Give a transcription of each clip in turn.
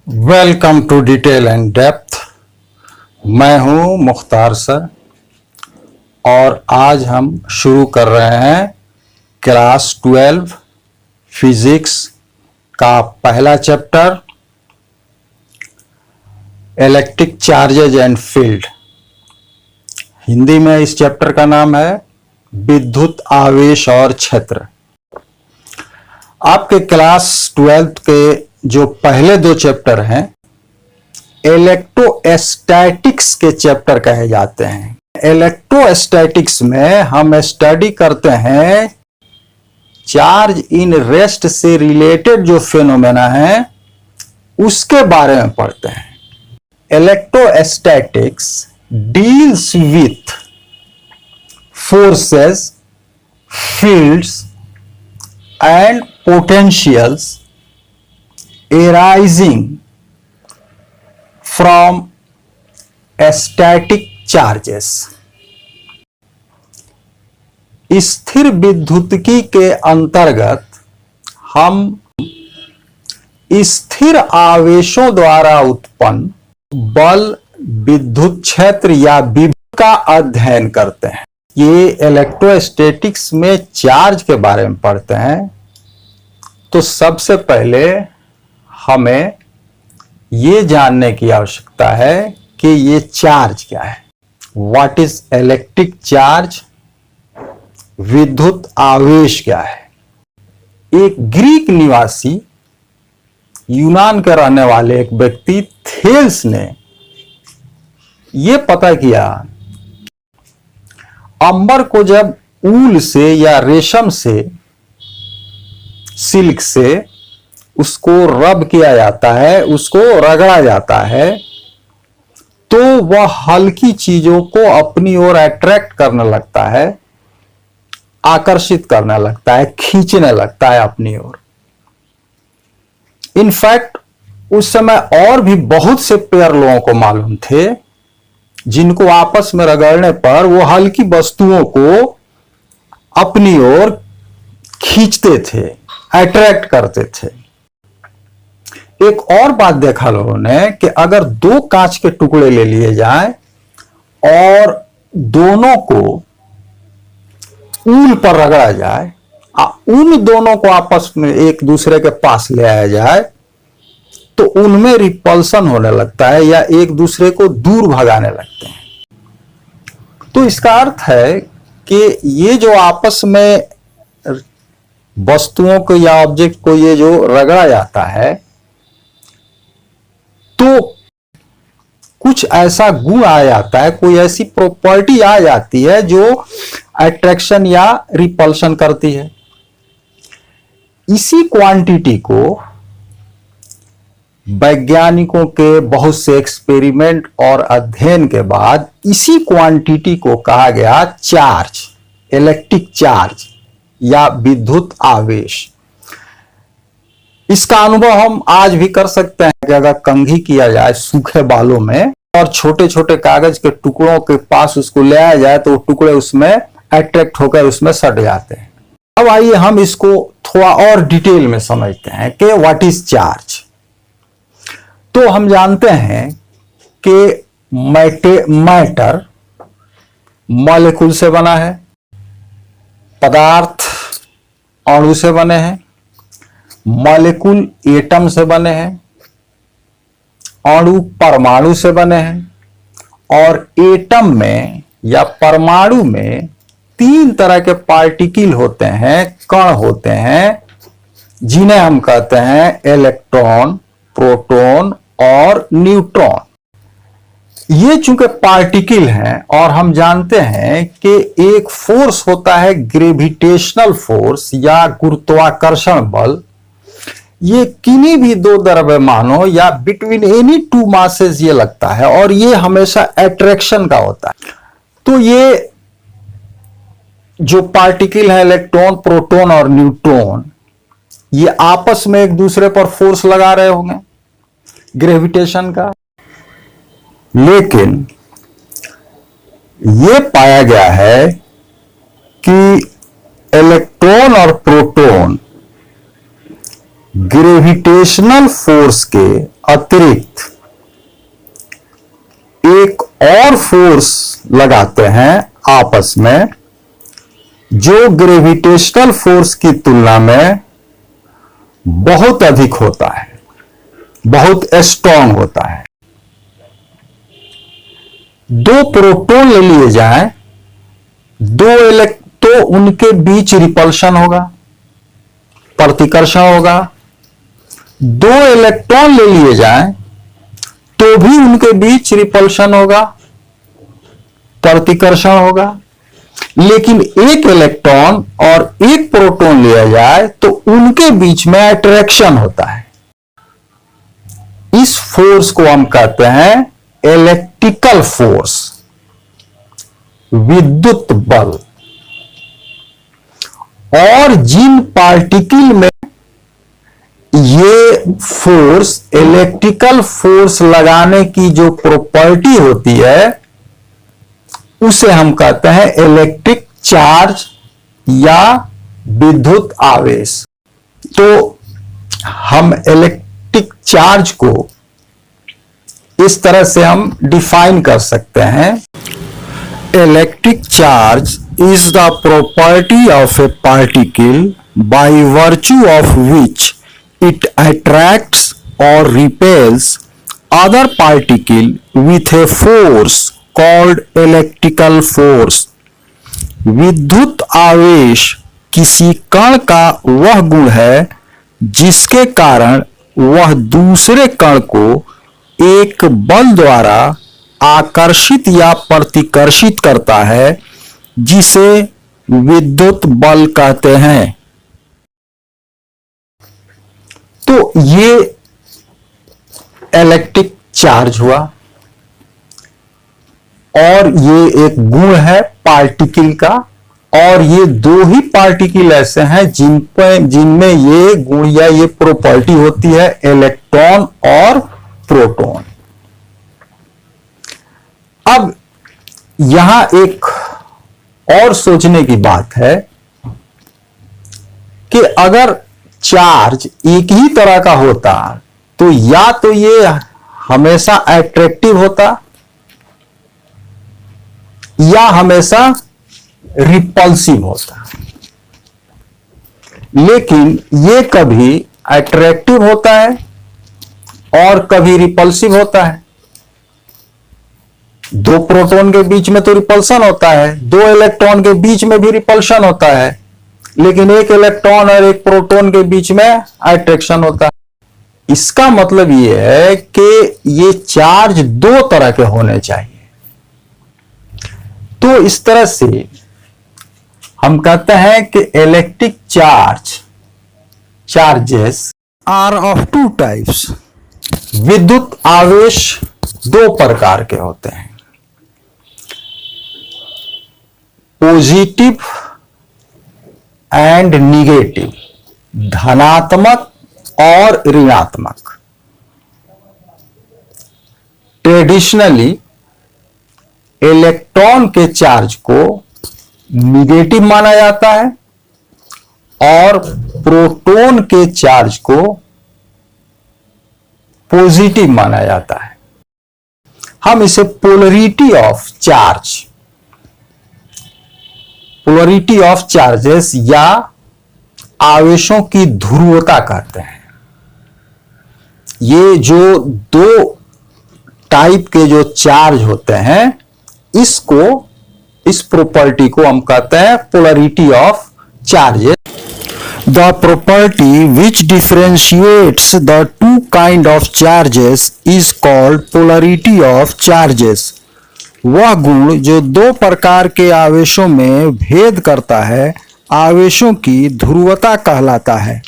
Welcome to detail and depth. मैं हूं Mukhtar sir और आज हम शुरू कर रहे हैं क्लास 12 फिजिक्स का पहला chapter electric charges and field. Hindi में इस चैप्टर का नाम है विद्युत आवेश और क्षेत्र। आपके क्लास 12 के जो पहले दो चैप्टर हैं इलेक्ट्रोस्टैटिक्स के चैप्टर कहे जाते हैं। इलेक्ट्रोस्टैटिक्स में हम स्टडी करते हैं चार्ज इन रेस्ट से रिलेटेड जो फेनोमेना है उसके बारे में पढ़ते हैं। Electrostatics deals with forces, fields and potentials arising from static charges। स्थिर विद्युतिकी के अंतर्गत हम स्थिर आवेशों द्वारा उत्पन्न बल, विद्युत क्षेत्र या विभव का अध्ययन करते हैं। ये इलेक्ट्रोस्टैटिक्स में चार्ज के बारे में पढ़ते हैं। तो सबसे पहले हमें ये जानने की आवश्यकता है कि ये चार्ज क्या है। व्हाट इज इलेक्ट्रिक चार्ज, विद्युत आवेश क्या है। एक ग्रीक निवासी यूनान के रहने वाले एक व्यक्ति थेल्स ने यह पता किया अंबर को जब ऊल से या रेशम से, सिल्क से उसको रब किया जाता है, उसको रगड़ा जाता है, तो वह हल्की चीजों को अपनी ओर अट्रैक्ट करने लगता है, आकर्षित करने लगता है, खींचने लगता है अपनी ओर। इनफैक्ट उस समय और भी बहुत से पेयर लोगों को मालूम थे जिनको आपस में रगड़ने पर वो हल्की वस्तुओं को अपनी ओर खींचते थे, अट्रैक्ट करते थे। एक और बात देखा लोगों ने कि अगर दो कांच के टुकड़े ले लिए जाएं और दोनों को ऊल पर रगड़ा जाए, उन दोनों को आपस में एक दूसरे के पास ले आया जाए तो उनमें रिपल्सन होने लगता है या एक दूसरे को दूर भगाने लगते हैं। तो इसका अर्थ है कि ये जो आपस में वस्तुओं को या ऑब्जेक्ट को ये जो रगड़ा जाता है तो कुछ ऐसा गुण आ जाता है, कोई ऐसी प्रॉपर्टी आ जाती है जो अट्रैक्शन या रिपल्शन करती है। इसी क्वांटिटी को वैज्ञानिकों के बहुत से एक्सपेरिमेंट और अध्ययन के बाद इसी क्वांटिटी को कहा गया चार्ज, इलेक्ट्रिक चार्ज या विद्युत आवेश। इसका अनुभव हम आज भी कर सकते हैं कि अगर कंघी किया जाए सूखे बालों में और छोटे छोटे कागज के टुकड़ों के पास उसको ले आया जाए तो वो टुकड़े उसमें अट्रैक्ट होकर उसमें सट जाते हैं। अब आइए हम इसको थोड़ा और डिटेल में समझते हैं कि व्हाट इज चार्ज। तो हम जानते हैं कि मैटर मॉलिक्यूल से बना है, पदार्थ अणु से बने हैं, मॉलिक्यूल एटम से बने हैं, अणु परमाणु से बने हैं और एटम में या परमाणु में तीन तरह के पार्टिकल होते हैं, कण होते हैं, जिन्हें हम कहते हैं इलेक्ट्रॉन, प्रोटॉन और न्यूट्रॉन। ये चूंकि पार्टिकल हैं और हम जानते हैं कि एक फोर्स होता है ग्रेविटेशनल फोर्स या गुरुत्वाकर्षण बल, ये किन्हीं भी दो द्रव्यमानों या बिटवीन एनी टू मासेस ये लगता है और ये हमेशा अट्रैक्शन का होता है। तो ये जो पार्टिकल है इलेक्ट्रॉन, प्रोटॉन और न्यूट्रॉन, ये आपस में एक दूसरे पर फोर्स लगा रहे होंगे ग्रेविटेशन का। लेकिन ये पाया गया है कि इलेक्ट्रॉन और प्रोटॉन ग्रेविटेशनल फोर्स के अतिरिक्त एक और फोर्स लगाते हैं आपस में, जो ग्रेविटेशनल फोर्स की तुलना में बहुत अधिक होता है, बहुत स्ट्रांग होता है। दो प्रोटॉन ले लिए जाएं, तो उनके बीच रिपल्शन होगा, प्रतिकर्षण होगा। दो इलेक्ट्रॉन ले लिए जाएं तो भी उनके बीच रिपल्शन होगा, प्रतिकर्षण होगा। लेकिन एक इलेक्ट्रॉन और एक प्रोटॉन लिया जाए तो उनके बीच में अट्रैक्शन होता है। इस फोर्स को हम कहते हैं इलेक्ट्रिकल फोर्स, विद्युत बल। और जिन पार्टिकल में ये फोर्स, इलेक्ट्रिकल फोर्स लगाने की जो प्रॉपर्टी होती है, उसे हम कहते हैं इलेक्ट्रिक चार्ज या विद्युत आवेश। तो हम इलेक्ट्रिक चार्ज को इस तरह से हम डिफाइन कर सकते हैं। Electric charge is the property of A particle by virtue of which it attracts or repels other particle with a force called electrical force। विद्युत आवेश किसी कण का वह गुण है जिसके कारण वह दूसरे कण को एक बल द्वारा आकर्षित या प्रतिकर्षित करता है, जिसे विद्युत बल कहते हैं। तो ये इलेक्ट्रिक चार्ज हुआ, और ये एक गुण है पार्टिकल का। और ये दो ही पार्टिकल ऐसे हैं जिनमें ये गुण या ये प्रॉपर्टी होती है, इलेक्ट्रॉन और प्रोटॉन। अब यहां एक और सोचने की बात है कि अगर चार्ज एक ही तरह का होता तो या तो ये हमेशा अट्रैक्टिव होता या हमेशा रिपल्सिव होता। लेकिन ये कभी अट्रैक्टिव होता है और कभी रिपल्सिव होता है। दो प्रोटॉन के बीच में तो रिपल्शन होता है, दो इलेक्ट्रॉन के बीच में भी रिपल्शन होता है, लेकिन एक इलेक्ट्रॉन और एक प्रोटॉन के बीच में अट्रैक्शन होता है। इसका मतलब यह है कि ये चार्ज दो तरह के होने चाहिए। तो इस तरह से हम कहते हैं कि electric charges are of two types. विद्युत आवेश दो प्रकार के होते हैं, पॉजिटिव एंड निगेटिव, धनात्मक और ऋणात्मक। ट्रेडिशनली इलेक्ट्रॉन के चार्ज को निगेटिव माना जाता है और प्रोटॉन के चार्ज को पॉजिटिव माना जाता है। हम इसे पोलरिटी ऑफ चार्जेस या आवेशों की ध्रुवता कहते हैं। ये जो दो टाइप के जो चार्ज होते हैं, इस प्रॉपर्टी को हम कहते हैं polarity of charges. The property which differentiates the two kind of charges is called polarity of charges। वह गुण जो दो प्रकार के आवेशों में भेद करता है, आवेशों की ध्रुवता कहलाता है।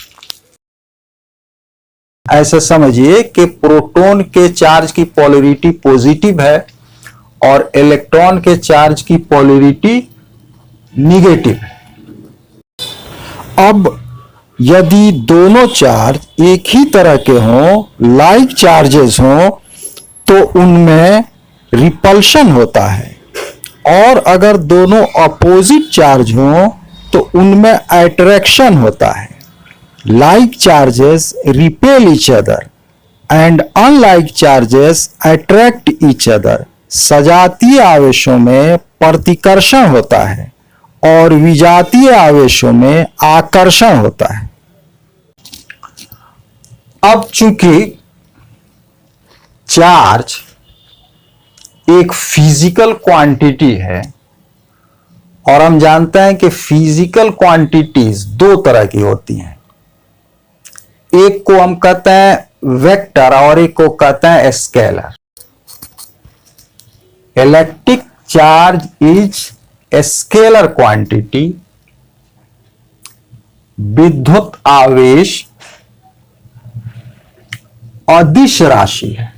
ऐसा समझिए कि प्रोटॉन के चार्ज की पोलरिटी पॉजिटिव है और इलेक्ट्रॉन के चार्ज की पोलरिटी निगेटिव है। अब यदि दोनों चार्ज एक ही तरह के हों, लाइक चार्जेस हों, तो उनमें रिपल्शन होता है, और अगर दोनों अपोजिट चार्ज हों तो उनमें अट्रैक्शन होता है। like charges repel each other and unlike charges attract each other. सजातीय आवेशों में प्रतिकर्षण होता है और विजातीय आवेशों में आकर्षण होता है। अब चूंकि चार्ज एक फिजिकल क्वांटिटी है और हम जानते हैं कि फिजिकल क्वांटिटीज दो तरह की होती हैं, एक को हम कहते हैं वेक्टर और एक को कहते हैं scalar. Electric charge is a scalar quantity, विद्युत आवेश अदिश राशि है।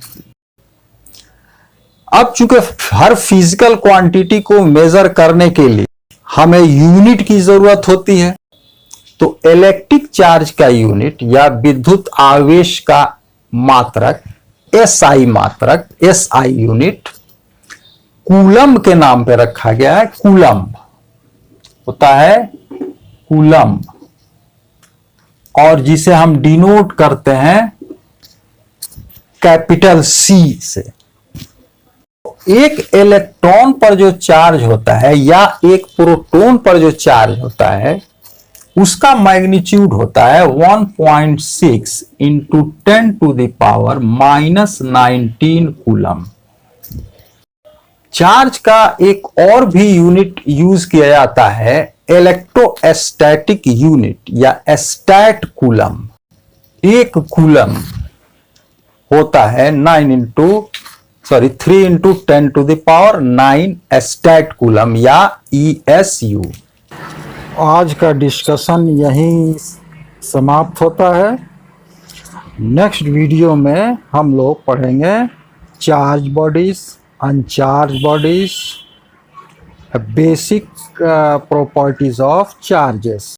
अब चूंकि हर फिजिकल क्वांटिटी को मेजर करने के लिए हमें यूनिट की जरूरत होती है, तो इलेक्ट्रिक चार्ज का यूनिट या विद्युत आवेश का मात्रक एसआई मात्रक, एसआई यूनिट कूलम्ब के नाम पे रखा गया है। कूलम्ब होता है कूलम्ब, और जिसे हम डिनोट करते हैं कैपिटल सी से। एक इलेक्ट्रॉन पर जो चार्ज होता है या एक प्रोटॉन पर जो चार्ज होता है उसका मैग्नीट्यूड होता है 1.6 into 10 to the power -19 coulomb. Charge का एक और भी यूनिट यूज किया जाता है, इलेक्ट्रोस्टैटिक यूनिट या स्टैट कूलम। एक कूलम होता है 3 into 10 to the power 9 stat coulomb या ESU। आज का डिस्कशन यहीं समाप्त होता है। नेक्स्ट वीडियो में हम लोग पढ़ेंगे charge bodies, अनचार्ज bodies, basic properties of charges.